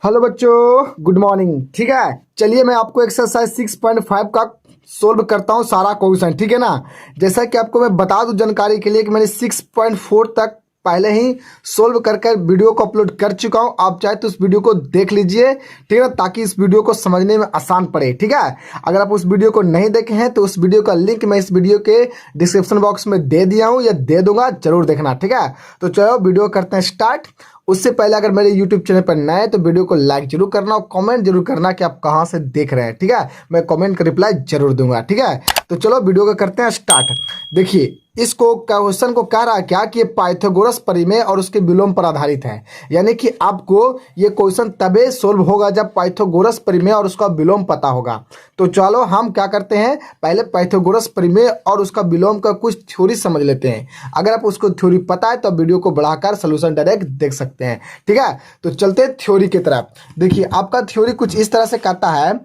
Hello बच्चों, good morning. ठीक है, चलिए मैं आपको एक्सरसाइज 6.5 का सोल्व करता हूँ सारा क्वेश्चन। ठीक है ना। जैसा कि आपको मैं बता दूं जानकारी के लिए कि मैंने 6.4 तक पहले ही सोल्व कर वीडियो को अपलोड कर चुका हूँ। आप चाहे तो उस वीडियो को देख लीजिए, ठीक है ना, ताकि इस वीडियो को समझने में आसान पड़े। ठीक है, अगर आप उस वीडियो को नहीं देखे हैं तो उस वीडियो का लिंक मैं इस वीडियो के डिस्क्रिप्शन बॉक्स में दे दिया हूँ या दे दूंगा, जरूर देखना। ठीक है, तो चलो वीडियो करते हैं स्टार्ट। उससे पहले अगर मेरे YouTube चैनल पर नए हैं तो वीडियो को लाइक जरूर करना और कमेंट जरूर करना कि आप कहां से देख रहे हैं। ठीक है, मैं कमेंट का रिप्लाई जरूर दूंगा। ठीक है, तो चलो वीडियो को करते हैं स्टार्ट। देखिए, इसको क्वेश्चन को कह रहा है क्या कि ये पाइथागोरस परिमेय और उसके विलोम पर आधारित है। यानी कि आपको ये क्वेश्चन तबे सोल्व होगा जब पाइथागोरस परिमेय और उसका विलोम पता होगा। तो चलो हम क्या करते हैं, पहले पाइथागोरस परिमेय और उसका विलोम का कुछ थ्योरी समझ लेते हैं। अगर आप उसको थ्योरी पता है तो वीडियो को बढ़ाकर सोल्यूशन डायरेक्ट देख सकते हैं। ठीक है, तो चलते हैं थ्योरी की तरफ। देखिए, आपका थ्योरी कुछ इस तरह से कहता है।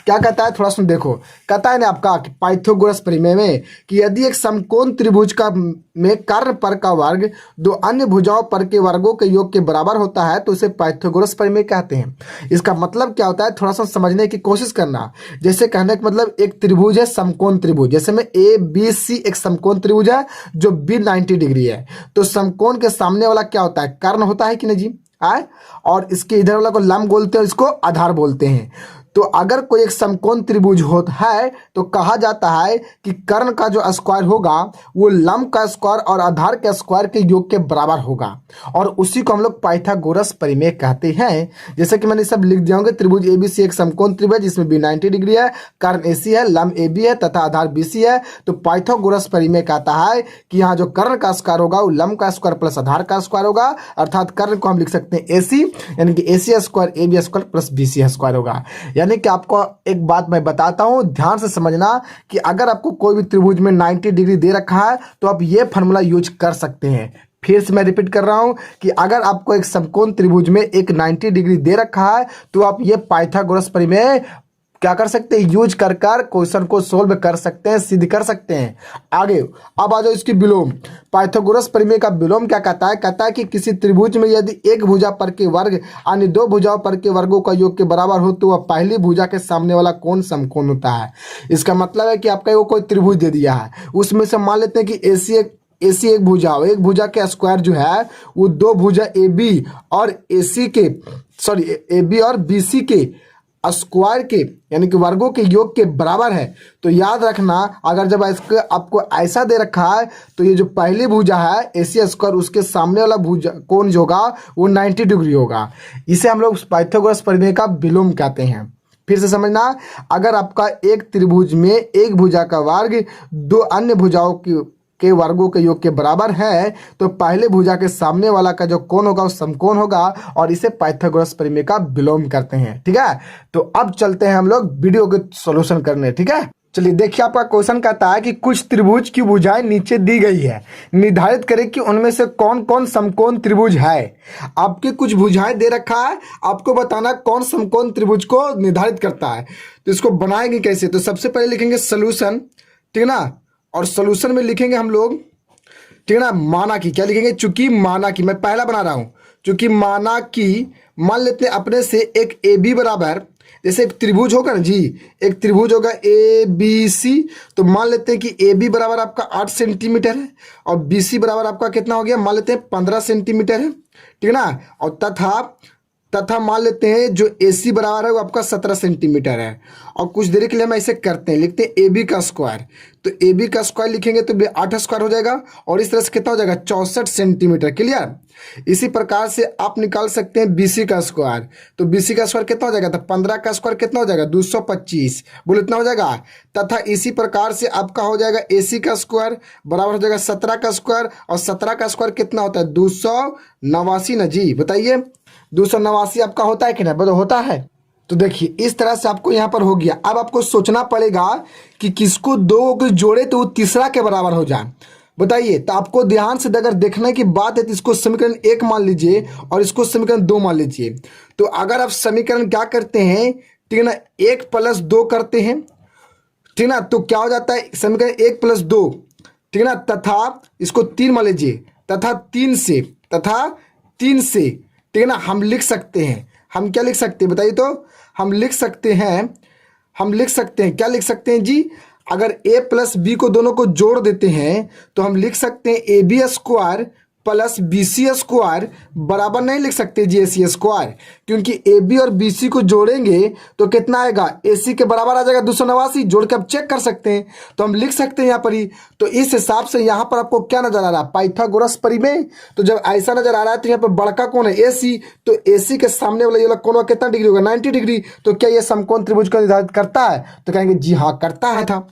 क्या कहता है, थोड़ा सुन देखो। कहता है ना आपका कि पाइथागोरस परिमेय में कि यदि एक समकोण त्रिभुज का में कर्ण पर का वर्ग दो अन्य भुजाओं पर के वर्गों के योग के बराबर होता है तो उसे पाइथागोरस परिमेय कहते हैं। इसका मतलब क्या होता है, थोड़ा सा समझने की कोशिश करना। जैसे कहने का मतलब, एक त्रिभुज है समकोण त्रिभुज, जैसे में ABC एक समकोण त्रिभुज है जो B 90 डिग्री है। तो समकोण के सामने वाला क्या होता है, कर्ण होता है कि नहीं जी, आए। और इसके इधर वाला को लंब बोलते हैं, इसको आधार बोलते हैं। तो अगर कोई एक समकोण त्रिभुज होता है तो कहा जाता है कि कर्ण का जो स्क्वायर होगा वो लंब का स्क्वायर और आधार के स्क्वायर के योग के बराबर होगा, और उसी को हम लोग पाइथागोरस परिमेय कहते हैं। जैसे कि मैंने सब लिख दिया होंगे, त्रिभुज ABC एक समकोण त्रिभुज जिसमें B 90 डिग्री है, कर्ण AC है, लंब AB है तथा आधार BC है। तो पाइथागोरस परिमेय कहता है कि यहाँ जो कर्ण का स्क्वायर होगा वो लंब का स्क्वायर प्लस आधार का स्क्वायर होगा, अर्थात कर्ण को हम लिख सकते हैं AC, यानी कि AC square AB square plus BC square होगा। यानी कि आपको एक बात मैं बताता हूं, ध्यान से समझना कि अगर आपको कोई भी त्रिभुज में 90 डिग्री दे रखा है तो आप ये फॉर्मूला यूज कर सकते हैं। फिर से मैं रिपीट कर रहा हूं कि अगर आपको एक समकोण त्रिभुज में एक 90 डिग्री दे रखा है तो आप ये पाइथागोरस परिमेय क्या कर सकते हैं, यूज कर क्वेश्चन को सोल्व कर सकते हैं, सिद्ध कर सकते हैं। आगे अब आ जाओ इसकी विलोम। पाइथागोरस परिमेय का विलोम क्या कहता है, कहता है कि किसी त्रिभुज में यदि एक भुजा पर के वर्ग अन्य दो भुजाओं पर के वर्गों का योग के बराबर हो तो वह पहली भुजा के सामने वाला कोण समकोण होता है। इसका मतलब है कि आपका वो कोई त्रिभुज दे दिया है, उसमें से मान लेते हैं कि AC एक भुजा हो, एक भुजा के स्क्वायर जो है वो दो भुजा AB और AB और BC के स्क्वायर के यानी कि वर्गों के योग के बराबर है। तो याद रखना, अगर जब इसको आपको ऐसा दे रखा है तो ये जो पहली भुजा है AC स्क्वायर, उसके सामने वाला भुजा कोण जो होगा वो 90 डिग्री होगा। इसे हम लोग पाइथागोरस परिमेय का विलोम कहते हैं। फिर से समझना, अगर आपका एक त्रिभुज में एक भुजा का वर्ग दो अन्य भुजाओं के वर्गों के योग के बराबर है तो पहले भुजा के सामने वाला का जो कोण होगा वो समकोण होगा, और इसे पाइथागोरस परिमेय का विलोम करते हैं। ठीक है, तो अब चलते हैं हम लोग वीडियो के सॉल्यूशन करने। ठीक है, चलिए देखिए, आपका क्वेश्चन कहता है कि कुछ त्रिभुज की भुजाएं नीचे दी गई है, निर्धारित करें कि उनमें से कौन कौन समकोण त्रिभुज है। आपके कुछ भुजाएं दे रखा है, आपको बताना कौन समकोण त्रिभुज को निर्धारित करता है। तो इसको बनाएंगे कैसे, तो सबसे पहले लिखेंगे सोल्यूशन, ठीक है ना, और सोल्यूशन में लिखेंगे हम लोग, ठीक है ना, माना कि क्या लिखेंगे, चूंकि माना कि मैं पहला बना रहा हूं, चूंकि माना कि मान लेते हैं अपने से एक AB बराबर, जैसे एक त्रिभुज होगा ना जी, एक त्रिभुज होगा ABC, तो मान लेते हैं कि AB बराबर आपका 8 सेंटीमीटर है और BC बराबर आपका कितना हो गया, मान लेते हैं 15 सेंटीमीटर है, ठीक है ना, और तथा मान लेते हैं जो AC बराबर है वो आपका 17 सेंटीमीटर है। और कुछ देर के लिए हम ऐसे करते हैं, लिखते हैं AB का स्क्वायर, तो AB का स्क्वायर लिखेंगे तो 8 स्क्वायर हो जाएगा, और इस तरह से कितना हो जाएगा, 64 सेंटीमीटर। क्लियर। इसी प्रकार से आप निकाल सकते हैं BC का स्क्वायर, तो BC का स्क्वायर कितना हो जाएगा, तो 15 का स्क्वायर कितना हो जाएगा, 225, बोलो इतना हो जाएगा। तथा इसी प्रकार से आपका हो जाएगा AC का स्क्वायर बराबर हो जाएगा 17 का स्क्वायर, और 17 का स्क्वायर कितना होता है, 289 ना जी, बताइए 289 आपका होता है कि नहीं, बताओ होता है। तो देखिए इस तरह से आपको यहाँ पर हो गया। अब आपको सोचना पड़ेगा कि किसको दो को जोड़े तो वो तीसरा के बराबर हो जाए, बताइए। तो आपको ध्यान से अगर देखने की बात है तो इसको समीकरण 1 मान लीजिए और इसको समीकरण 2 मान लीजिए। तो अगर आप समीकरण क्या करते हैं, ठीक है ना, 1 + 2 करते हैं, ठीक ना, तो क्या हो जाता है, समीकरण 1 + 2, ठीक है ना, तथा इसको 3 मान लीजिए, तथा 3 से, ठीक है ना, हम लिख सकते हैं हम क्या लिख सकते हैं बताइए तो? हम लिख सकते हैं क्या लिख सकते हैं जी? अगर a प्लस बी को दोनों को जोड़ देते हैं तो हम लिख सकते हैं A B square plus B C square बराबर नहीं लिख सकते जी ए सी स्क्वायर, क्योंकि ए बी और बी सी को जोड़ेंगे तो कितना आएगा? ए सी के बराबर आ जाएगा 289, जोड़ के आप चेक कर सकते हैं। तो हम लिख सकते हैं यहाँ पर ही। तो इस हिसाब से यहाँ पर आपको क्या नजर आ रहा है? पाइथागोरस परिमेय। तो जब ऐसा नजर आ रहा है तो यहाँ पर बड़का कौन है? ए सी। तो ए सी के सामने वाला ये वाला कोण कितना डिग्री होगा? 90 डिग्री। तो क्या ये समकोण त्रिभुज का निर्धारित करता है? तो कहेंगे जी हाँ करता है था।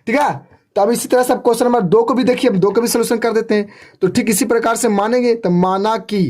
ठीक है। तो अब इसी तरह से आप क्वेश्चन नंबर 2 को भी देखिए, हम 2 को भी सोल्यूशन कर देते हैं। तो ठीक इसी प्रकार से मानेंगे तो माना कि,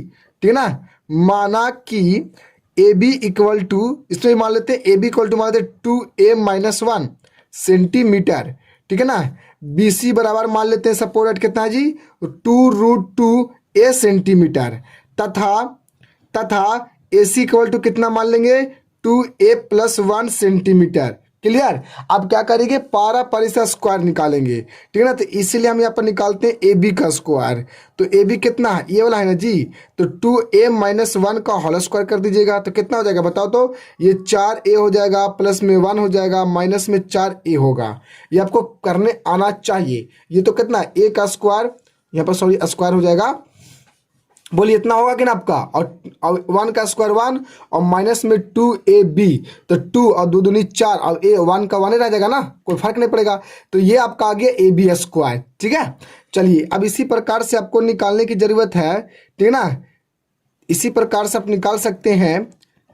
ठीक है ना, माना कि ए बी इक्वल टू, इसमें मान लेते हैं ए बी इक्वल टू मान लेते 2a-1 सेंटीमीटर। ठीक है ना। बी सी बराबर मान लेते हैं सपोर्ट कितना है जी? 2√2a centimetre. तथा ए सी इक्वल टू कितना मान लेंगे? 2a+1 centimetre. क्लियर। अब क्या करेंगे? पारा परिसर स्क्वायर निकालेंगे। ठीक है ना। तो इसीलिए हम यहाँ पर निकालते हैं ए बी का स्क्वायर। तो ए बी कितना है? ये वाला है ना जी। तो 2a-1 का होल स्क्वायर कर दीजिएगा तो कितना हो जाएगा बताओ तो? ये 4a हो जाएगा, प्लस में 1 हो जाएगा, माइनस में 4a होगा। ये आपको करने आना चाहिए। ये तो कितना है? a का स्क्वायर, यहाँ पर सॉरी स्क्वायर हो जाएगा, बोलिए इतना होगा कि ना आपका, और 1 का स्क्वायर 1 और माइनस में 2ab, तो 2 और 2 दूनी 4 और a 1 का 1 ही रह जाएगा ना, कोई फर्क नहीं पड़ेगा। तो ये आपका आ गया ए बी स्क्वायर। ठीक है। चलिए अब इसी प्रकार से आपको निकालने की जरूरत है। ठीक है ना। इसी प्रकार से आप निकाल सकते हैं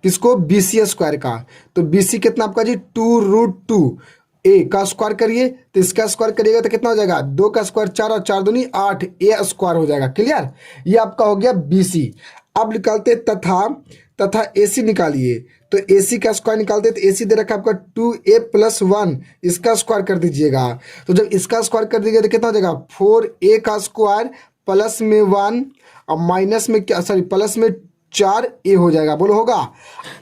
किसको? बी सी स्क्वायर का। तो बी सी कितना आपका जी? 2√2 ए का स्क्वायर करिए तो इसका स्क्वायर करिएगा तो कितना हो जाएगा? 2 का स्क्वायर 4 और 4 दूनी 8, ए स्क्वायर हो जाएगा। क्लियर। ये आपका हो गया बी सी। अब निकालते तथा ए सी निकालिए। तो ए सी का स्क्वायर निकालते तो ए सी दे रखा है आपका 2a+1, इसका स्क्वायर कर दीजिएगा। तो जब इसका स्क्वायर कर दीजिएगा तो कितना हो जाएगा? 4a का स्क्वायर प्लस में 1 और माइनस में क्या, सॉरी प्लस में 4a हो जाएगा। बोलो होगा?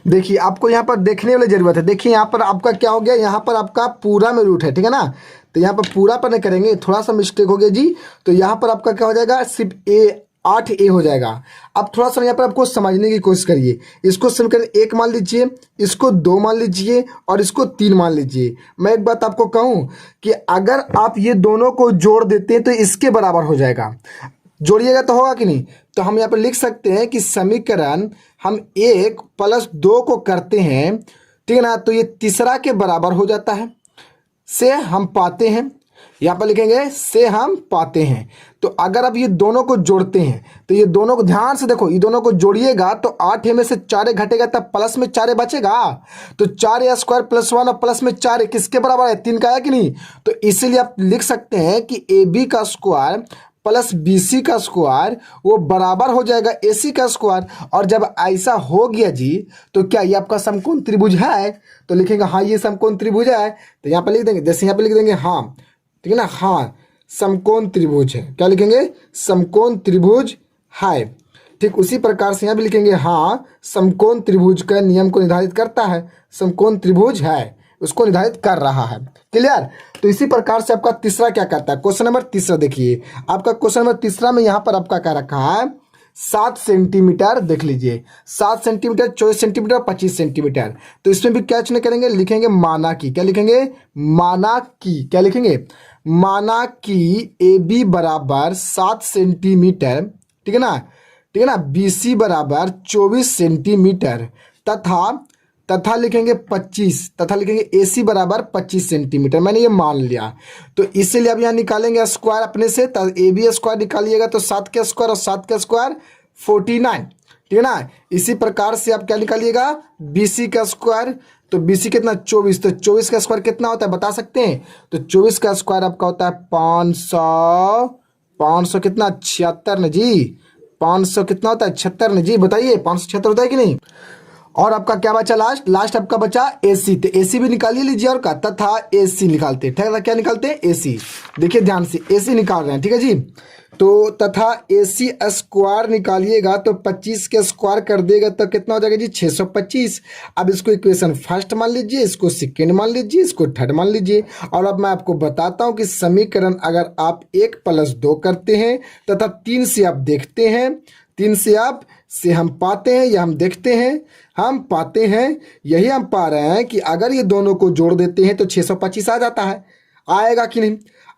देखिए आपको यहाँ पर देखने वाली जरूरत है। देखिए यहाँ पर आपका क्या हो गया? यहाँ पर आपका पूरा में रूट है। ठीक है ना। तो यहाँ पर पूरा पर नहीं करेंगे, थोड़ा सा मिस्टेक हो गया जी। तो यहाँ पर आपका क्या हो जाएगा? सिर्फ 8a हो जाएगा। अब थोड़ा सा यहाँ पर आपको समझने की कोशिश करिए। इसको समीकरण 1 मान लीजिए, इसको 2 मान लीजिए और इसको 3 मान लीजिए। मैं एक बात आपको कहूँ कि अगर आप ये दोनों को जोड़ देते हैं तो इसके बराबर हो जाएगा। जोड़िएगा तो होगा कि नहीं? तो हम यहाँ पर लिख सकते हैं कि समीकरण हम 1 + 2 को करते हैं, ठीक है ना, तो ये तीसरा के बराबर हो जाता है, से हम पाते हैं। यहाँ पर लिखेंगे से हम पाते हैं। तो अगर आप ये दोनों को जोड़ते हैं तो ये दोनों को ध्यान से देखो, ये दोनों को जोड़िएगा तो 8 में से 4 घटेगा तब प्लस में 4 बचेगा। तो 4a स्क्वायर प्लस 1 और प्लस में 4 किसके बराबर है? 3 का है कि नहीं? तो इसीलिए आप लिख सकते हैं कि ए बी का स्क्वायर प्लस बी सी का स्क्वायर वो बराबर हो जाएगा ए सी का स्क्वायर। और जब ऐसा हो गया जी तो क्या ये आपका समकोण त्रिभुज है? तो लिखेंगे हाँ ये समकोण त्रिभुज है। तो यहाँ पर लिख देंगे, जैसे यहाँ पे लिख देंगे हाँ, ठीक है ना, हाँ समकोण त्रिभुज है। क्या लिखेंगे? समकोण त्रिभुज है। ठीक उसी प्रकार से यहाँ भी लिखेंगे हाँ समकोण त्रिभुज का नियम को निर्धारित करता है, समकोण त्रिभुज है, उसको निर्धारित कर रहा है। क्लियर। तो इसी प्रकार से आपका तीसरा क्या करता है? क्वेश्चन नंबर तीसरा देखिए, आपका क्वेश्चन नंबर तीसरा में यहाँ पर आपका क्या रखा है? 7 सेंटीमीटर। देख लीजिए 7 सेंटीमीटर, 24 सेंटीमीटर, 25 सेंटीमीटर। तो इसमें भी क्या चुने करेंगे? लिखेंगे माना की। क्या लिखेंगे? माना की। क्या लिखेंगे? माना कि ए बी बराबर 7 सेंटीमीटर, ठीक है ना, ठीक है ना, बी सी बराबर 24 सेंटीमीटर तथा लिखेंगे 25, तथा लिखेंगे ए सी बराबर 25 सेंटीमीटर। मैंने ये मान लिया। तो इसीलिए अब यहाँ निकालेंगे स्क्वायर अपने से। तो ए बी स्क्वायर निकालिएगा तो 7 के स्क्वायर और 7 के स्क्वायर 49, ठीक है ना। इसी प्रकार से आप क्या निकालिएगा? बी सी का स्क्वायर। तो बी सी कितना? 24। तो 24 का स्क्वायर कितना होता है बता सकते हैं? तो 24 का स्क्वायर आपका होता है 500 कितना? 76 न जी। 500 कितना होता है? 76 न जी। बताइए 576 होता है कि नहीं? और आपका क्या बचा? लास्ट आपका बचा AC। तो AC भी निकालिए लीजिए और का तथा AC निकालते हैं। ठीक है, क्या निकालते हैं? AC। देखिए ध्यान से AC निकाल रहे हैं, ठीक है जी। तो तथा AC स्क्वायर निकालिएगा तो 25 के स्क्वायर कर देगा तो कितना हो जाएगा जी? 625। अब इसको इक्वेशन फर्स्ट मान लीजिए, इसको सेकेंड मान लीजिए, इसको थर्ड मान लीजिए। और अब मैं आपको बताता हूं कि समीकरण अगर आप 1 + 2 करते हैं तथा 3 से आप देखते हैं 3 से आप से हम पाते हैं या हम देखते हैं, हम पाते हैं, यही हम पा रहे हैं कि अगर ये दोनों को जोड़ देते हैं तो 625 आ जाता है। आएगा कि नहीं?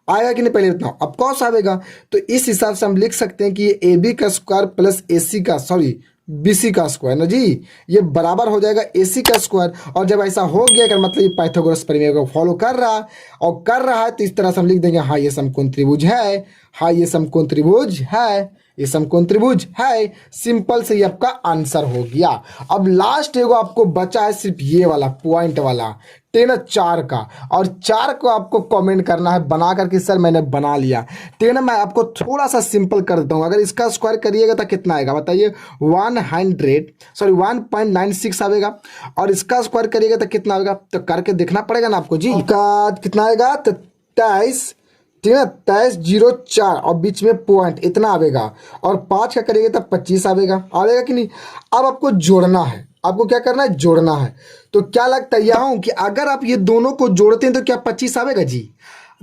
आएगा कि नहीं पहले बताओ। ऑफ कोर्स आएगा। तो इस हिसाब से हम लिख सकते हैं कि ये ए बी का स्क्वायर प्लस ए सी का सॉरी बी सी का स्क्वायर ना जी, ये बराबर हो जाएगा ए सी का स्क्वायर। और जब ऐसा हो गया कर मतलब ये पाइथागोरस प्रमेय को फॉलो कर रहा और कर रहा है, तो इस तरह से हम लिख देंगे हाँ ये समकोण त्रिभुज है, हाँ ये समकोण त्रिभुज है, ये समकोण त्रिभुज है। सिंपल से ये आपका आंसर हो गया। अब लास्ट एगो आपको बचा है सिर्फ ये वाला पॉइंट वाला 4 का, और 4 को आपको कमेंट करना है बना करके सर मैंने बना लिया। 10 मैं आपको थोड़ा सा सिंपल कर देता हूँ। अगर इसका स्क्वायर करिएगा तो कितना आएगा बताइए? 1.96 आएगा। और इसका स्क्वायर करिएगा तो कितना आएगा? तो करके देखना पड़ेगा ना आपको जी। का कितना आएगा? तो 23, ठीक है, 2304 और बीच में पॉइंट इतना आवेगा। और 5 का करिएगा तब 25 आवेगा। आवेगा कि नहीं? अब आपको जोड़ना है। आपको क्या करना है? जोड़ना है। तो क्या लगता है यहाँ कि अगर आप ये दोनों को जोड़ते हैं तो क्या 25 आवेगा जी?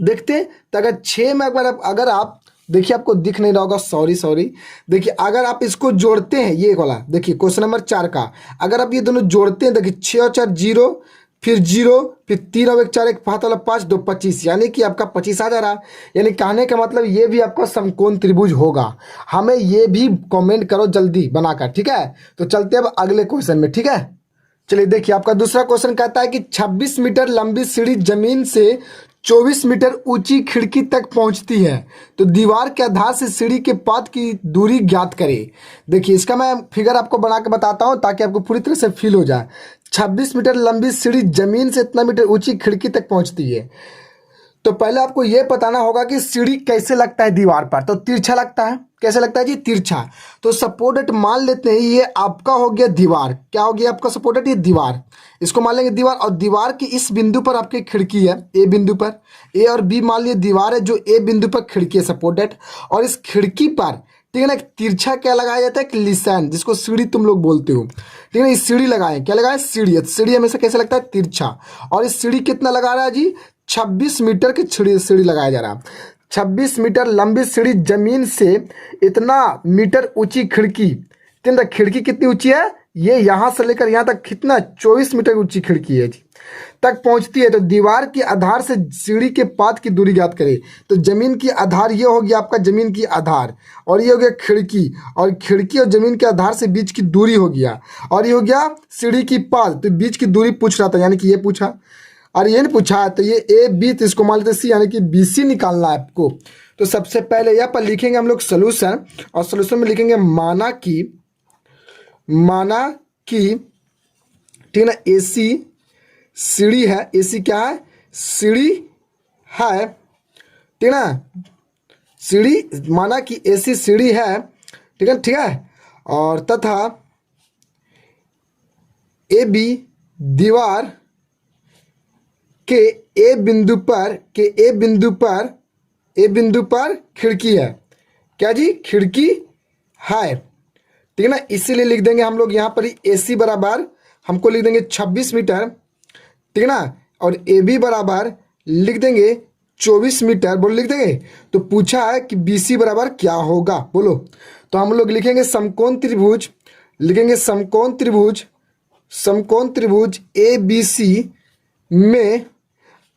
देखते हैं। तो अगर 6 में अगर आप देखिए, आपको दिख नहीं रहा होगा, सॉरी। देखिए अगर आप इसको जोड़ते हैं, ये वाला देखिए क्वेश्चन नंबर 4 का, अगर आप ये दोनों जोड़ते हैं, देखिए 6 और 4 0, फिर 0, फिर 3 और 1 4, 1 5 वाला 5 2 25, यानी कि आपका 25 आ जा रहा है। यानी कहने का मतलब ये भी आपका समकोण त्रिभुज होगा। हमें ये भी कमेंट करो जल्दी बनाकर, ठीक है। तो चलते अब अगले क्वेश्चन में, ठीक है। चलिए देखिए, आपका दूसरा क्वेश्चन कहता है कि 26 मीटर लंबी सीढ़ी जमीन से 24 मीटर ऊंची खिड़की तक पहुंचती है, तो दीवार के आधार से सीढ़ी के पाद की दूरी ज्ञात करें। देखिए इसका मैं फिगर आपको बना के बताता हूं ताकि आपको पूरी तरह से फील हो जाए। 26 मीटर लंबी सीढ़ी जमीन से इतना मीटर ऊंची खिड़की तक पहुंचती है, तो पहले आपको यह बताना होगा कि सीढ़ी कैसे लगता है दीवार पर। तो तिरछा लगता है। कैसे लगता है जी? तिरछा। तो सपोर्टेड मान लेते हैं ये आपका हो गया दीवार। क्या हो गया आपका सपोर्टेड? ये दीवार। इसको मान लेंगे दीवार, और दीवार की इस बिंदु पर आपकी खिड़की है, ए बिंदु पर। ए और बी मान लिए दीवार है जो ए बिंदु पर खिड़की है सपोर्टेड, और इस खिड़की पर, ठीक है ना, एक तिरछा क्या लगाया जाता है? एक लिसन, जिसको सीढ़ी तुम लोग बोलते हो, ठीक है ना। इस सीढ़ी लगाए, क्या लगाए? सीढ़ी। सीढ़ी हमेशा कैसे लगता है? तिरछा। और इस सीढ़ी कितना लगा रहा है जी? 26 मीटर की सीढ़ी लगाया जा रहा। 26 मीटर लंबी सीढ़ी जमीन से इतना मीटर ऊंची खिड़की, खिड़की कितनी ऊंची है? ये यहां से लेकर यहां तक कितना? 24 मीटर ऊंची खिड़की है जी, तक पहुंचती है। तो दीवार के आधार से सीढ़ी के पाद की दूरी ज्ञात करें। तो जमीन की आधार ये हो गया आपका, जमीन की आधार, और ये हो गया खिड़की, और खिड़की और जमीन के आधार से बीच की दूरी हो गया, और ये हो गया सीढ़ी की पाद। तो बीच की दूरी पूछ रहा था, यानी कि ये पूछा, और ये नहीं पूछा है। तो ये ए बी, तो इसको मान लेते सी, यानी कि बी सी निकालना है आपको। तो सबसे पहले यहाँ पर लिखेंगे हम लोग सोल्यूशन, और सोल्यूशन में लिखेंगे माना कि ठीक है ना, ए सी सीढ़ी है। ए सी क्या है? सीढ़ी है, ठीक है ना। सीढ़ी, माना कि ए सी सीढ़ी है, ठीक है। और तथा ए बी दीवार के ए बिंदु पर खिड़की है। क्या जी? खिड़की है, ठीक है ना। इसीलिए लिख देंगे हम लोग यहाँ पर ही ए सी बराबर हमको लिख देंगे 26 मीटर, ठीक है ना। और ए बी बराबर लिख देंगे 24 मीटर, बोलो लिख देंगे। तो पूछा है कि बी सी बराबर क्या होगा, बोलो। तो हम लोग लिखेंगे समकोण त्रिभुज, लिखेंगे समकोण त्रिभुज ए बी सी में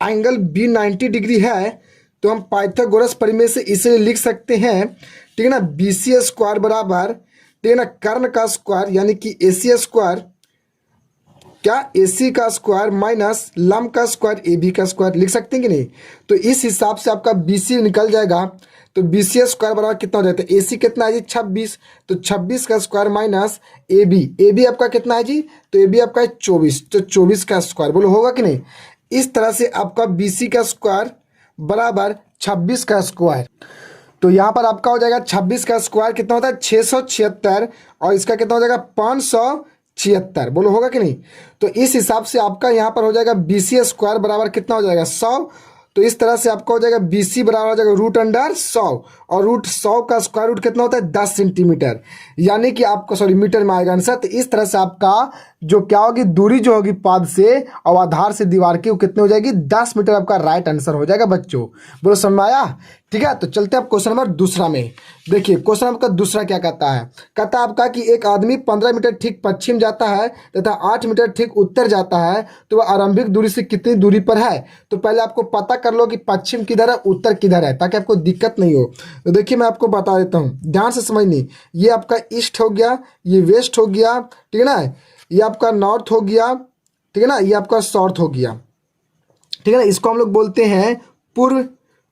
एंगल बी 90 डिग्री है। तो हम पाइथागोरस प्रमेय से इसे लिख सकते हैं, ठीक है ना। बी सी स्क्वायर बराबर, ठीक है ना, कर्ण का स्क्वायर यानी कि ए सी स्क्वायर, क्या? ए सी का स्क्वायर माइनस लंब का स्क्वायर ए बी का स्क्वायर, लिख सकते हैं कि नहीं? तो इस हिसाब से आपका बी सी निकल जाएगा। तो बी सी स्क्वायर बराबर कितना हो जाता है? ए सी कितना है जी? 26। तो 26 का स्क्वायर माइनस ए बी आपका कितना है जी? तो ए बी आपका है 24। तो 24 का स्क्वायर, बोलो होगा कि नहीं? इस तरह से आपका बी सी का स्क्वायर बराबर 26 का स्क्वायर। तो यहाँ पर आपका हो जाएगा 26 का स्क्वायर कितना होता है? 676, और इसका कितना हो जाएगा? 576, बोलो होगा कि नहीं? तो इस हिसाब से आपका यहाँ पर हो जाएगा बी सी स्क्वायर बराबर कितना हो जाएगा? 100। तो इस तरह से आपका हो जाएगा बी सी बराबर हो जाएगा √100, और √100 का स्क्वायर रूट कितना होता है? 10 सेंटीमीटर, यानी कि आपको सॉरी मीटर में आएगा आंसर। तो इस तरह से आपका जो क्या होगी, दूरी जो होगी पाद से और आधार से दीवार की, वो कितनी हो जाएगी? 10 मीटर। आपका राइट आंसर हो जाएगा बच्चों। बोलो समझ में आया? ठीक है, तो चलते हैं अब क्वेश्चन नंबर दूसरा में। देखिए क्वेश्चन नंबर दूसरा क्या कहता है, कहता है आपका कि एक आदमी 15 मीटर ठीक पश्चिम जाता है तथा 8 मीटर ठीक उत्तर जाता है, तो वह आरंभिक दूरी से कितनी दूरी पर है। तो पहले आपको पता कर लो कि पश्चिम किधर है, उत्तर किधर है, ताकि आपको दिक्कत नहीं हो। तो देखिए मैं आपको बता देता हूँ, ध्यान से समझनी। ये आपका ईस्ट हो गया, ये वेस्ट हो गया, ठीक है ना, ये आपका नॉर्थ हो गया, ठीक है ना, ये आपका साउथ हो गया, ठीक है ना। इसको हम लोग बोलते हैं पूर्व,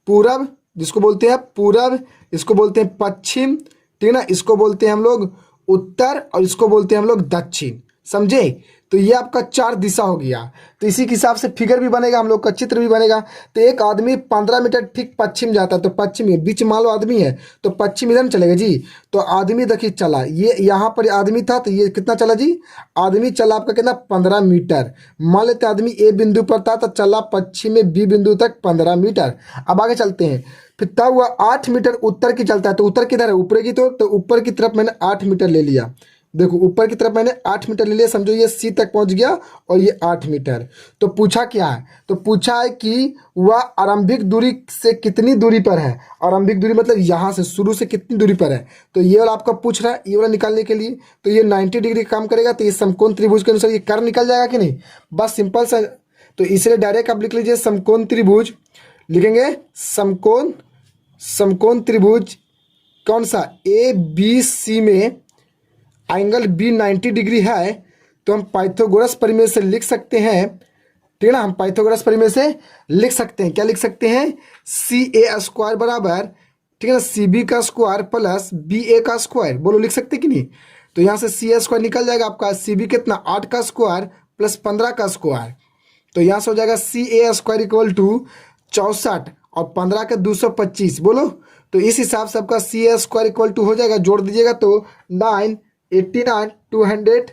पूरब, जिसको बोलते हैं पूरब, इसको बोलते हैं पश्चिम, ठीक है ना, इसको बोलते हैं हम लोग उत्तर, और इसको बोलते हैं हम लोग दक्षिण। समझे। तो ये आपका 4 दिशा हो गया। तो इसी के हिसाब से फिगर भी बनेगा, हम लोग का चित्र भी बनेगा। तो एक आदमी 15 मीटर ठीक पश्चिम जाता है, तो पश्चिम है, बीच मान लो आदमी है तो पश्चिम इधर चलेगा जी। तो आदमी देखिए चला, ये यहाँ पर आदमी था, तो ये कितना चला जी, आदमी चला आपका कितना 15 मीटर। मान लेते आदमी ए बिंदु पर था तो चला पश्चिम में बी बिंदु तक 15 मीटर। अब आगे चलते हैं, फिर तब वह 8 मीटर उत्तर की चलता है। तो उत्तर किधर है, ऊपर की, तो ऊपर की तरफ मैंने 8 मीटर ले लिया। देखो ऊपर की तरफ मैंने 8 मीटर ले लिया, समझो ये सी तक पहुंच गया और ये 8 मीटर। तो पूछा क्या है, तो पूछा है कि वह आरंभिक दूरी से कितनी दूरी पर है। आरंभिक दूरी मतलब यहाँ से शुरू से कितनी दूरी पर है। तो ये वाला आपका पूछ रहा है, ये वाला निकालने के लिए। तो ये 90 डिग्री काम करेगा, तो ये समकोण त्रिभुज के अनुसार ये कर्व निकल जाएगा कि नहीं, बस सिंपल सा। तो इसलिए डायरेक्ट आप लिख लीजिए समकोण त्रिभुज, लिखेंगे समकोण, समकोण त्रिभुज कौन सा, ए बी सी में एंगल बी 90 डिग्री है। तो हम पाइथागोरस प्रमेय से लिख सकते हैं, ठीक है ना, हम पाइथागोरस प्रमेय से लिख सकते हैं, क्या लिख सकते हैं, सी ए स्क्वायर बराबर, ठीक है ना, सी बी का स्क्वायर प्लस बी ए का स्क्वायर। बोलो लिख सकते कि नहीं। तो यहाँ से सी ए स्क्वायर निकल जाएगा आपका, सी बी कितना 8 का स्क्वायर प्लस 15 का स्क्वायर। तो यहाँ से हो जाएगा सी ए स्क्वायर इक्वल टू 64 और 15 के 225। बोलो, तो इस हिसाब से आपका सी ए स्क्वायर इक्वल टू हो जाएगा, जोड़ दीजिएगा तो 989 200,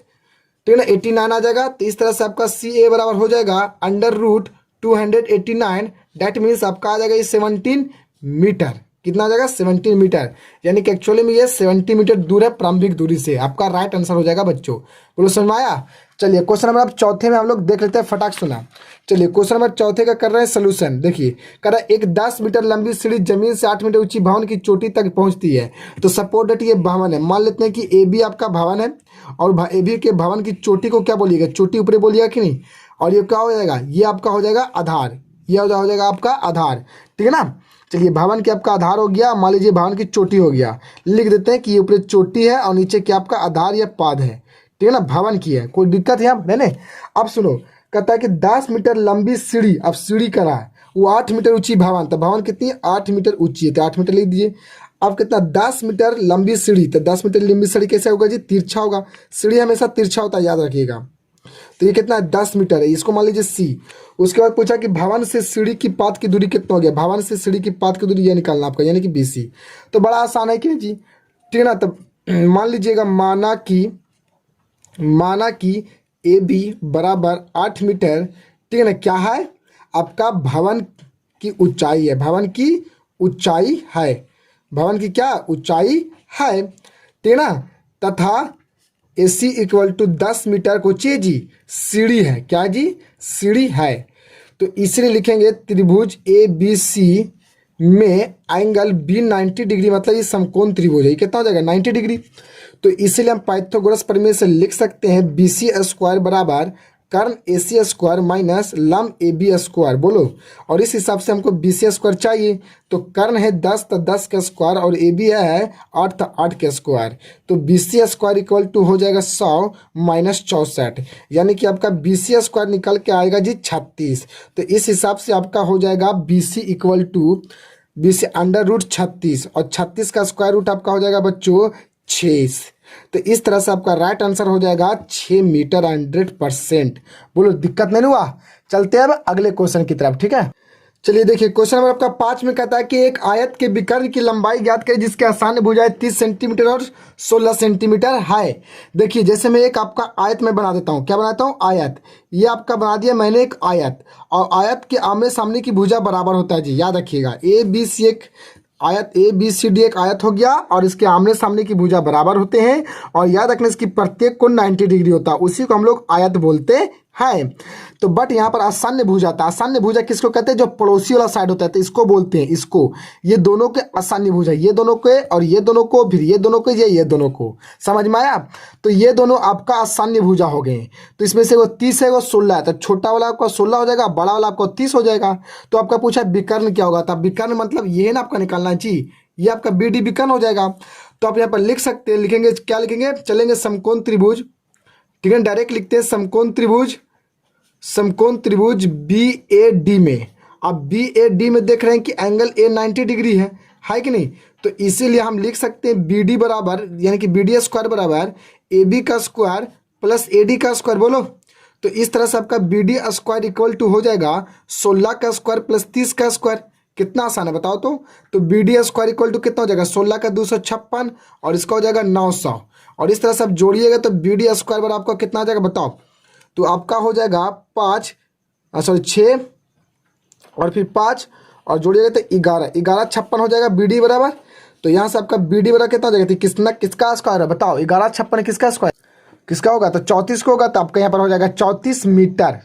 ठीक है ना, 89 आ जाएगा। तो इस तरह से आपका सी ए बराबर हो जाएगा √289। डैट मीन्स आपका आ जाएगा ये 17 मीटर। कितना आ जाएगा, 17 मीटर। यानी कि एक्चुअली में ये 70 मीटर दूर है प्रारंभिक दूरी से। आपका राइट आंसर हो जाएगा बच्चों। बोलो समझ में आया। चलिए क्वेश्चन नंबर अब चौथे में हम लोग देख लेते हैं, फटाक सुना। चलिए क्वेश्चन नंबर चौथे का कर रहे हैं सोल्यूशन। देखिए कह रहा है एक 10 मीटर लंबी सीढ़ी जमीन से 8 मीटर ऊंची भवन की चोटी तक पहुंचती है। तो सपोर्ट डेट ये भवन है, मान लेते हैं कि ए बी आपका भवन है, और ए बी के भवन की चोटी को क्या बोलिएगा, चोटी ऊपर बोलिएगा कि नहीं। और ये क्या हो जाएगा, ये आपका हो जाएगा आधार, ये हो जाएगा आपका आधार, ठीक है ना। चलिए भवन के आपका आधार हो गया, मान लीजिए भवन की चोटी हो गया। लिख देते हैं कि ये ऊपर चोटी है और नीचे क्या आपका आधार या पाद है, ठीक है ना, भवन की है। कोई दिक्कत है यहाँ नहीं। अब सुनो, कहता है कि 10 मीटर लंबी सीढ़ी, अब सीढ़ी करा है, वो 8 मीटर ऊंची भवन, तो भवन कितनी 8 मीटर ऊंची है, तो 8 मीटर लिख दीजिए। अब कितना 10 मीटर लंबी सीढ़ी, तो 10 मीटर लंबी सीढ़ी कैसे होगा जी, तिरछा होगा। सीढ़ी हमेशा तिरछा होता है, याद रखिएगा। तो ये कितना है 10 मीटर है, इसको मान लीजिए सी। उसके बाद पूछा कि भवन से सीढ़ी की पात की दूरी कितना हो गया, भवन से सीढ़ी की पात की दूरी ये निकालना आपका, यानी कि BC। तो बड़ा आसान है कि जी, ठीक है ना। तो मान लीजिएगा, माना कि ए बी बराबर 8 मीटर, ठीक है ना, क्या है आपका भवन की ऊंचाई है, भवन की ऊंचाई है, भवन की क्या ऊंचाई है, ठीक है ना। तथा AC इक्वल टू 10 मीटर को चाहिए जी, सीढ़ी है, क्या जी, सीढ़ी है। तो इसलिए लिखेंगे त्रिभुज ABC में एंगल B 90 डिग्री, मतलब ये समकोण त्रिभुज है, कितना हो जाएगा 90 डिग्री। तो इसीलिए हम पाइथागोरस प्रमेय से लिख सकते हैं BC स्क्वायर बराबर कर्ण AC स्क्वायर माइनस लंब AB स्क्वायर। बोलो, और इस हिसाब से हमको BC स्क्वायर चाहिए। तो कर्ण है 10 तो 10 का स्क्वायर, और AB है 8 तो 8 का स्क्वायर। तो BC स्क्वायर इक्वल टू हो जाएगा 100 माइनस 64, यानी कि आपका BC स्क्वायर निकल के आएगा जी 36। तो इस हिसाब से आपका हो जाएगा BC इक्वल टू BC √36, और 36 का स्क्वायर रूट आपका हो जाएगा बच्चों 6। तो इस तरह से आपका राइट आंसर हो जाएगा 6 मीटर 100%। बोलो दिक्कत नहीं हुआ। चलते हैं अब अगले क्वेश्चन की तरफ, ठीक है। चलिए देखिए क्वेश्चन नंबर आपका 5 में कहता है कि एक आयत के विकर्ण की लंबाई ज्ञात करें जिसके आसान भुजाएं 30 सेंटीमीटर और 16 सेंटीमीटर है। देखिए जैसे मैं एक आपका आयत में बना देता हूँ, क्या बनाता हूँ, आयत। ये आपका बना दिया मैंने एक आयत, और आयत के आमने सामने की भुजा बराबर होता है जी, याद रखिएगा। ABC एक आयत, ABCD एक आयत हो गया, और इसके आमने सामने की भुजा बराबर होते हैं, और याद रखना इसकी प्रत्येक कोण 90 डिग्री होता है, उसी को हम लोग आयत बोलते है। तो बट यहाँ पर आसान्य भुजा आता है। आसान्य भुजा किसको कहते हैं? जो पड़ोसी वाला साइड होता है, तो इसको बोलते हैं, इसको, ये दोनों के आसान्य भुजा, ये दोनों के और ये दोनों को, फिर ये दोनों को, ये दोनों को, समझ में आया? तो ये दोनों आपका आसान्य भुजा हो गए। तो इसमें से वो 30 है, वो 16 है, तो छोटा वाला आपका 16 हो जाएगा, बड़ा वाला आपको 30 हो जाएगा। तो आपका पूछा विकर्ण क्या होगा, तो विकर्ण मतलब ये है ना आपका निकालना चाहिए, ये आपका बी डी विकर्ण हो जाएगा। तो आप यहाँ पर लिख सकते हैं, लिखेंगे क्या लिखेंगे, चलेंगे समकोण त्रिभुज, ठीक है, डायरेक्ट लिखते हैं समकोण त्रिभुज, समकोण त्रिभुज बी ए डी में। अब बी ए डी में देख रहे हैं कि एंगल ए 90 डिग्री है कि नहीं? तो इसीलिए हम लिख सकते हैं बी डी बराबर, यानी कि बी डी स्क्वायर बराबर ए बी का स्क्वायर प्लस ए डी का स्क्वायर। बोलो, तो इस तरह से आपका B D square equal to हो जाएगा 16 का स्क्वायर प्लस 30 का स्क्वायर। कितना आसान है बताओ तो B D square equal to कितना हो जाएगा, 16 का 256 और इसका हो जाएगा 900, और इस तरह से आप जोड़िएगा तो बी डी स्क्वायर बराबर आपका कितना आ जाएगा बताओ? तो आपका हो जाएगा 6 और फिर 5 और जोड़िएगा तो 11 56 हो जाएगा बी डी बराबर। तो यहाँ से आपका बी डी बराबर कितना हो जाएगा, किसका स्क्वायर है बताओ? 11 56 किसका स्क्वायर, किसका होगा? तो 34 को होगा। तो आपका यहाँ पर हो जाएगा 34 मीटर,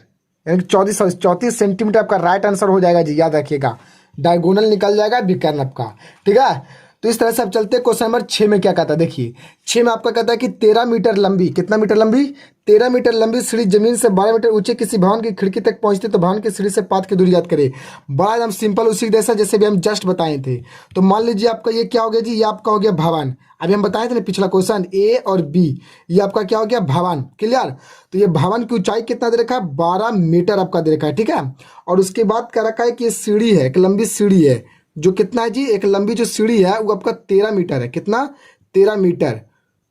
यानी 34 सेंटीमीटर आपका राइट आंसर हो जाएगा जी, याद रखिएगा। डायगोनल निकल जाएगा विकर्ण आपका, ठीक है। तो इस तरह से आप चलते हैं। क्वेश्चन नंबर 6 में क्या कहता है, देखिए 6 में आपका कहता है कि 13 मीटर लंबी, कितना मीटर लंबी, 13 मीटर लंबी सीढ़ी जमीन से 12 मीटर ऊंचे किसी भवन की खिड़की तक पहुंचती तो भवन की सीढ़ी से पाद की दूरी याद करें। बड़ा एकदम सिंपल उसी जैसा जैसे भी हम जस्ट बताए थे। तो मान लीजिए आपका ये क्या हो गया जी, ये आपका हो गया भवन। अभी हम बताए थे ना पिछला क्वेश्चन, ए और बी, ये आपका क्या हो गया भवन, क्लियर। तो ये भवन की ऊंचाई कितना दे रखा है, 12 मीटर आपका दे रखा है, ठीक है। और उसके बाद कह रखा है कि ये सीढ़ी है, एक लंबी सीढ़ी है, जो कितना है जी, एक लंबी जो सीढ़ी है वो आपका 13 मीटर है। कितना, 13 मीटर।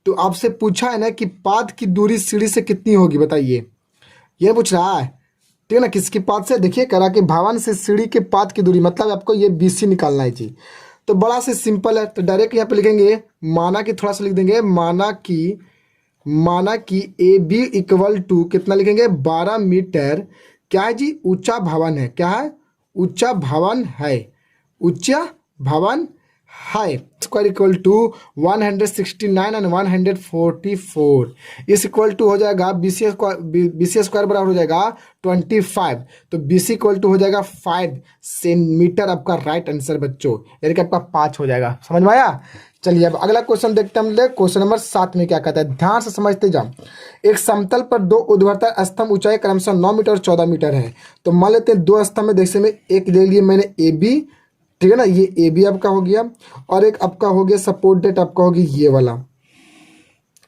तो आपसे पूछा है ना कि पाद की दूरी सीढ़ी से कितनी होगी बताइए, ये पूछ रहा है, ठीक है ना। किसकी पाद से, देखिए करा कि भवन से सीढ़ी के पाद की दूरी, मतलब आपको ये बीसी निकालना है जी। तो बड़ा से सिंपल है, तो डायरेक्ट यहाँ पे लिखेंगे, माना कि थोड़ा सा लिख देंगे, माना कि ए बी इक्वल टू कितना लिखेंगे, 12 मीटर क्या है जी, ऊंचा भवन है। क्या है, ऊंचा भवन है, ऊंचा भवन है। स्क्वायर इक्वल टू 169 एंड 144, इस इक्वल टू हो जाएगा बी सी स्क्वायर बराबर हो जाएगा 25। तो बी सी इक्वल टू हो जाएगा 5 सेंटीमीटर, आपका राइट आंसर बच्चों, यानी कि आपका 5 हो जाएगा। समझ में आया? चलिए अब अगला क्वेश्चन देखते हैं हम लोग। क्वेश्चन नंबर 7 में क्या कहता है, ध्यान से समझते जाओ। एक समतल पर दो ऊर्ध्वाधर स्तंभ ऊंचाई क्रमशः 9 मीटर और 14 मीटर है। तो मान लेते हैं दो स्तंभ में, देखने में एक ले लिए मैंने ए बी, ठीक है ना, ये ए बी आपका हो गया, और एक आपका हो गया सपोर्ट डेट आपका हो गया ये वाला,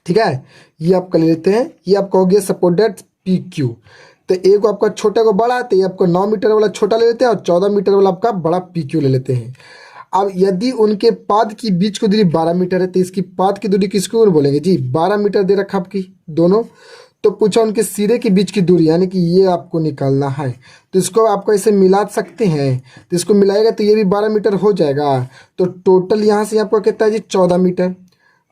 ठीक है। ये आपका ले लेते हैं, ये आपका हो गया सपोर्ट डेट पी क्यू। तो एक आपका छोटा को बड़ा, तो ये आपको 9 मीटर वाला छोटा ले लेते हैं और 14 मीटर वाला आपका बड़ा पी क्यू ले लेते हैं। अब यदि उनके पाद की बीच की दूरी 12 मीटर है, तो इसकी पाद की दूरी किसको बोलेंगे जी, 12 मीटर दे रखा आपकी दोनों। तो पूछा उनके सिरे के बीच की दूरी, यानी कि ये आपको निकालना है। तो इसको आपको ऐसे मिला सकते हैं, तो इसको मिलाएगा तो ये भी 12 मीटर हो जाएगा। तो टोटल यहाँ से आपका कितना है जी, 14 मीटर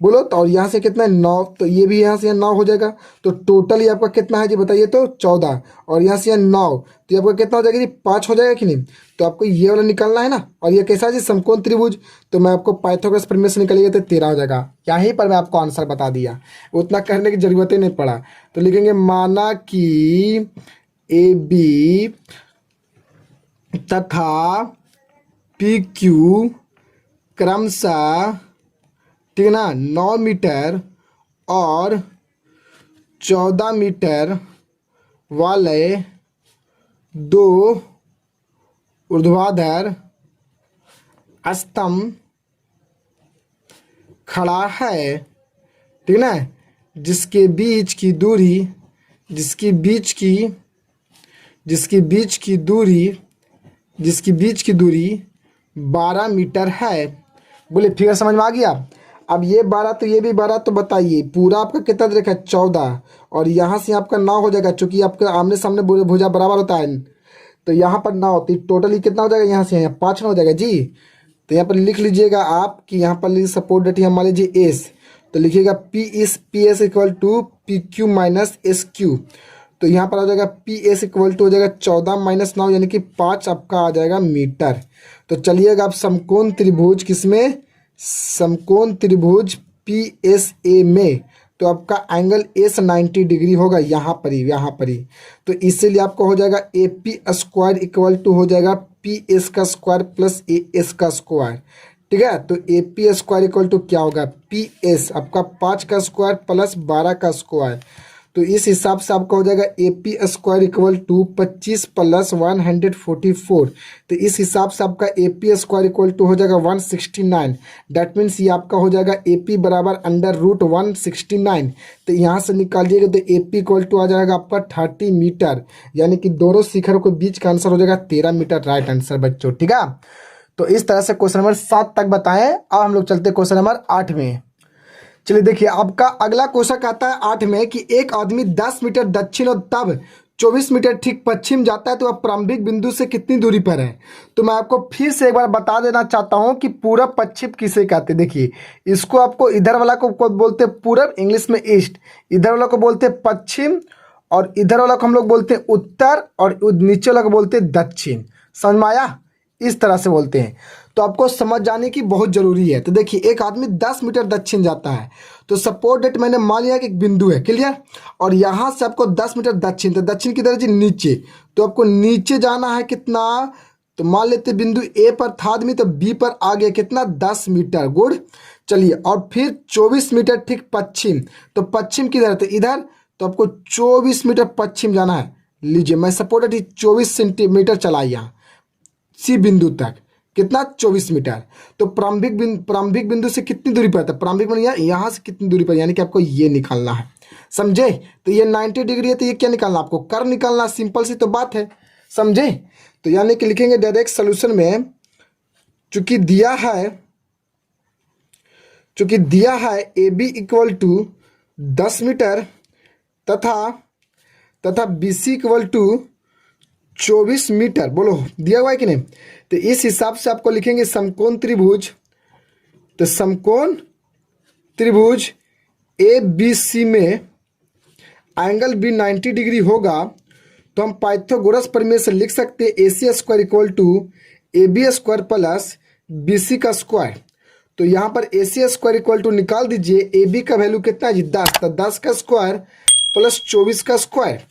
बोलो। तो और यहाँ से कितना है, 9, तो ये भी यहाँ से 9 हो जाएगा। तो टोटल ये आपका कितना है जी बताइए, तो 14, और यहाँ से 9, तो ये आपका कितना हो जाएगा जी, 5 हो जाएगा कि नहीं। तो आपको ये वाला निकालना है ना, और ये कैसा है जी, समकोण त्रिभुज। तो मैं आपको पाइथागोरस प्रमेय से निकालिएगा तो 13 हो जाएगा। यहीं पर मैं आपको आंसर बता दिया, उतना करने की जरूरत ही नहीं पड़ा। तो लिखेंगे माना कि ए बी तथा पी क्यू क्रमशः, ठीक है ना, 9 मीटर और 14 मीटर वाले दो ऊर्ध्वाधर स्तंभ खड़ा है, ठीक है ना, जिसके बीच की दूरी 12 मीटर है। बोले फिगर समझ में आ गया? अब ये 12 तो ये भी 12, तो बताइए पूरा आपका कितना दे रखा है, 14, और यहाँ से आपका 9 हो जाएगा, चूंकि आपका आमने सामने भुजा बराबर होता है। तो यहाँ पर 9 होती, टोटली कितना हो जाएगा, यहाँ से यहाँ 5 हो जाएगा जी। तो यहाँ पर लिख लीजिएगा आप कि यहाँ पर सपोर्ट डेट मान लीजिए एस, तो लिखिएगा P S equal to P Q minus S Q. तो यहाँ पर आ जाएगा पी एस इक्वल टू हो जाएगा 14 माइनस 9, यानी कि 5 आपका आ जाएगा मीटर। तो चलिएगा आप समकोण त्रिभुज किसमें, समकोण त्रिभुज पी एस ए में तो आपका एंगल एस 90 डिग्री होगा यहाँ पर ही, यहाँ पर ही। तो इसीलिए आपका हो जाएगा A P square equal to हो जाएगा पी एस का स्क्वायर प्लस ए एस का स्क्वायर। ठीक है, तो A P square equal to क्या होगा, पी एस आपका 5 का स्क्वायर प्लस 12 का स्क्वायर। तो इस हिसाब से आपका हो जाएगा A P square equal to 25 plus 144। तो इस हिसाब से आपका A P square equal to हो जाएगा 169। डैट मीन्स ये आपका हो जाएगा ए पी बराबर अंडर रूट 169। तो यहाँ से निकालिएगा तो ए पी इक्वल टू आ जाएगा आपका 30 मीटर, यानी कि दोनों शिखरों के बीच का आंसर हो जाएगा 13 मीटर, राइट आंसर बच्चों। ठीक है, तो इस तरह से क्वेश्चन नंबर 7 तक बताएं। अब हम लोग चलते क्वेश्चन नंबर 8 में। चलिए देखिए, आपका अगला क्वेश्चन कहता है 8 में कि एक आदमी 10 मीटर दक्षिण और तब 24 मीटर ठीक पश्चिम जाता है, तो वह प्रारंभिक बिंदु से कितनी दूरी पर है। तो मैं आपको फिर से एक बार बता देना चाहता हूं कि पूरब पश्चिम किसे कहते हैं। देखिए, इसको आपको इधर वाला को बोलते हैं पूरब, इंग्लिश में ईस्ट, इधर वाला को बोलते हैं पश्चिम, और इधर वाला को हम लोग बोलते हैं उत्तर, और नीचे वाला को बोलते हैं दक्षिण। समझ में आया, इस तरह से बोलते हैं। तो आपको समझ जाने की बहुत जरूरी है। तो देखिए, एक आदमी 10 मीटर दक्षिण जाता है, तो सपोज दैट मैंने मान लिया कि एक बिंदु है, क्लियर, और यहाँ से आपको 10 मीटर दक्षिण, तो दक्षिण की तरफ नीचे, तो आपको नीचे जाना है कितना, तो मान लेते बिंदु ए पर था आदमी, तो बी पर आ गया कितना 10 मीटर, गुड। चलिए, और फिर 24 मीटर ठीक पश्चिम, तो पश्चिम किधर, तो इधर, तो आपको 24 मीटर पश्चिम जाना है। लीजिए, मैं सपोज दैट 24 सेंटीमीटर चला यहाँ सी बिंदु तक, कितना 24 मीटर। तो प्रारंभिक बिंदु से कितनी दूरी पर था, प्रारंभिक बिंदु यहाँ से कितनी दूरी पर, यानी कि आपको ये निकालना है, समझे। तो ये 90 डिग्री है, तो ये क्या निकालना, आपको कर्व निकालना, सिंपल सी तो बात है, समझे। तो यानी कि लिखेंगे डायरेक्ट सोल्यूशन में, चूंकि दिया है A B equal to 10 meter तथा B C equal to 24 meter, बोलो दिया हुआ है कि नहीं। तो इस हिसाब से आपको लिखेंगे समकोण त्रिभुज, तो समकोण त्रिभुज ए बी सी में एंगल बी 90 डिग्री होगा, तो हम पाइथागोरस प्रमेय से लिख सकते हैं A C square equal to A B square plus B C का स्क्वायर। तो यहाँ पर A C square equal to निकाल दीजिए, ए बी का वैल्यू कितना है जी 10, तो 10 का स्क्वायर प्लस 24 का स्क्वायर।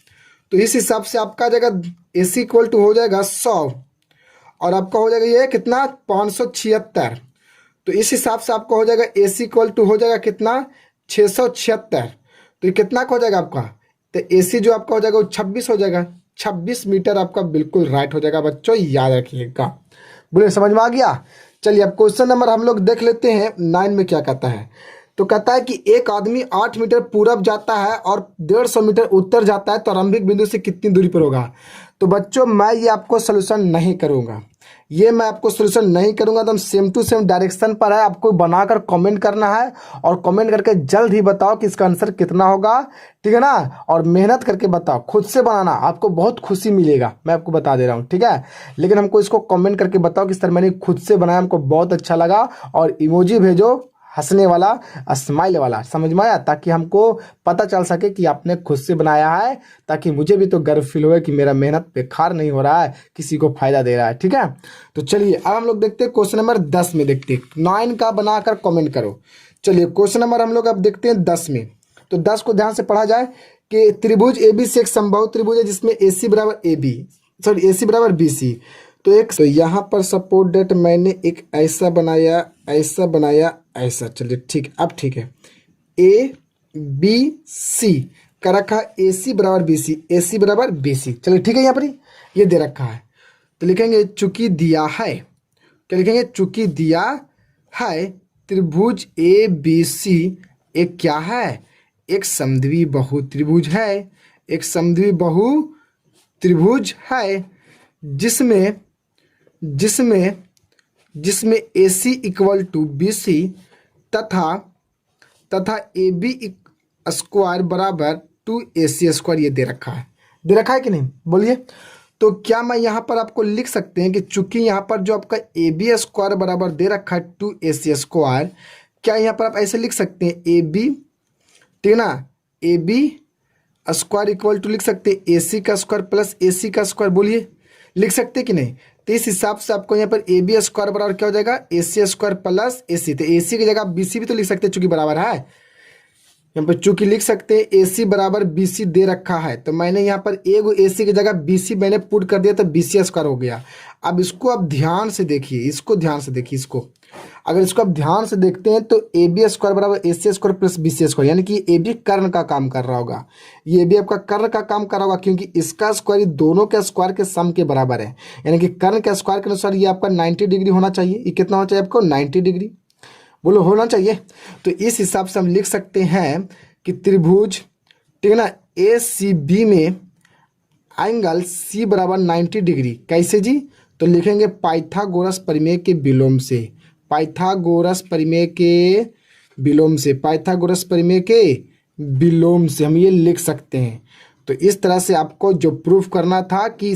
तो इस हिसाब से आपका आ जाएगा ए सी इक्वल टू हो जाएगा 100, और आपका हो जाएगा ये कितना 576। तो इस हिसाब से आपका हो जाएगा ए सी इक्वल टू हो जाएगा कितना 676। तो ये कितना का हो जाएगा आपका, तो ए सी जो आपका हो जाएगा वो 26 हो जाएगा, 26 मीटर आपका बिल्कुल राइट हो जाएगा बच्चों, याद रखिएगा। बोले समझ में आ गया। चलिए, अब क्वेश्चन नंबर हम लोग देख लेते हैं 9 में क्या कहता है। तो कहता है कि एक आदमी 8 मीटर पूरब जाता है और 150 मीटर उत्तर जाता है, तो आरंभिक बिंदु से कितनी दूरी पर होगा। तो बच्चों, मैं ये आपको सोल्यूशन नहीं करूंगा, एकदम सेम टू सेम डायरेक्शन पर है। आपको बनाकर कमेंट करना है, और कमेंट करके जल्द ही बताओ कि इसका आंसर कितना होगा, ठीक है ना। और मेहनत करके बताओ, खुद से बनाना, आपको बहुत खुशी मिलेगा, मैं आपको बता दे रहा हूँ, ठीक है। लेकिन हमको इसको कमेंट करके बताओ कि सर मैंने खुद से बनाया, हमको बहुत अच्छा लगा, और इमोजी भेजो हंसने वाला, स्माइल वाला, समझ में आया, ताकि हमको पता चल सके कि आपने खुद से बनाया है, ताकि मुझे भी तो गर्व फील हो कि मेरा मेहनत बेकार नहीं हो रहा है, किसी को फायदा दे रहा है, ठीक है। तो चलिए, अब हम लोग देखते हैं क्वेश्चन नंबर 10 में, देखते हैं 9 का बनाकर कमेंट करो। चलिए, क्वेश्चन नंबर हम लोग अब देखते हैं 10 में। तो 10 को ध्यान से पढ़ा जाए कि त्रिभुज ए बी से एक समबाहु त्रिभुज है जिसमें ए सी बराबर ए सी बराबर बी सी। तो यहाँ पर सपोज डेट मैंने एक ऐसा बनाया ऐसा, चलिए ठीक, अब ठीक है, ए बी सी का रखा ए सी बराबर बी सी, ए सी बराबर बी सी, चलिए ठीक है। यहाँ पर ये दे रखा है, तो लिखेंगे चूंकि दिया है, क्या लिखेंगे, चूंकि दिया है त्रिभुज ए बी सी एक क्या है, एक समद्वि बहु त्रिभुज है, एक समद्वि बहु त्रिभुज है जिसमें ए सी इक्वल टू बी सी तथा ए बी स्क्वायर बराबर 2AC स्क्वायर, ये दे रखा है कि नहीं, बोलिए। तो क्या मैं यहाँ पर आपको लिख सकते हैं कि चूंकि यहाँ पर जो आपका ए बी स्क्वायर बराबर दे रखा है 2AC स्क्वायर, क्या यहाँ पर आप ऐसे लिख सकते हैं ए बी, ठीक है ना, A B square equal to लिख सकते हैं ए सी का स्क्वायर प्लस ए सी का स्क्वायर, बोलिए लिख सकते कि नहीं। तो इस हिसाब से आपको यहाँ पर ए बी स्क्वायर बराबर क्या हो जाएगा, ए सी स्क्वायर प्लस ए सी, तो ए सी की जगह बी सी भी तो लिख सकते हैं चूंकि बराबर है, यहाँ पर चूंकि लिख सकते हैं AC बराबर BC दे रखा है, तो मैंने यहाँ पर एक AC की जगह BC मैंने पुट कर दिया तो BC स्क्वायर हो गया। अब इसको आप ध्यान से देखिए, इसको ध्यान से देखिए, इसको अगर इसको आप ध्यान से देखते हैं तो AB स्क्वायर बराबर AC square plus BC square, यानी कि AB कर्ण का काम कर रहा होगा, ये भी आपका कर्ण का काम कर रहा होगा, क्योंकि इसका स्क्वायर दोनों के स्क्वायर के सम के बराबर है। यानी कि कर्ण के स्क्वायर के अनुसार ये आपका 90 डिग्री होना चाहिए। ये कितना होना चाहिए आपको? 90 डिग्री, बोलो होना चाहिए। तो इस हिसाब से हम लिख सकते हैं कि त्रिभुज, ठीक है ना, ACB में एंगल C बराबर 90 डिग्री। कैसे जी? तो लिखेंगे पाइथागोरस प्रमेय के विलोम से, पाइथागोरस प्रमेय के विलोम से, पाइथागोरस प्रमेय के विलोम से हम ये लिख सकते हैं। तो इस तरह से आपको जो प्रूफ करना था कि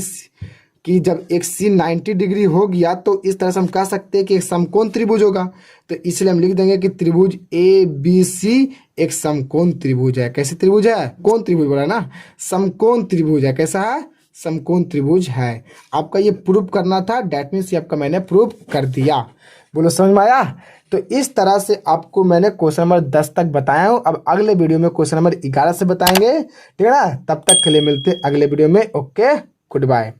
जब एक C 90 डिग्री हो गया तो इस तरह से हम कह सकते हैं कि एक समकोण त्रिभुज होगा। तो इसलिए हम लिख देंगे कि त्रिभुज ABC एक समकोण त्रिभुज है। कैसे त्रिभुज है? कोण त्रिभुज बोला ना, समकोण त्रिभुज है। कैसा है? समकोण त्रिभुज है। आपका ये प्रूफ करना था, डेट मीन्स ये आपका मैंने प्रूफ कर दिया। बोलो समझ में आया? तो इस तरह से आपको मैंने क्वेश्चन नंबर 10 तक बताया हूँ। अब अगले वीडियो में क्वेश्चन नंबर 11 से बताएंगे, ठीक है ना। तब तक के लिए मिलते हैं अगले वीडियो में। Okay, good bye.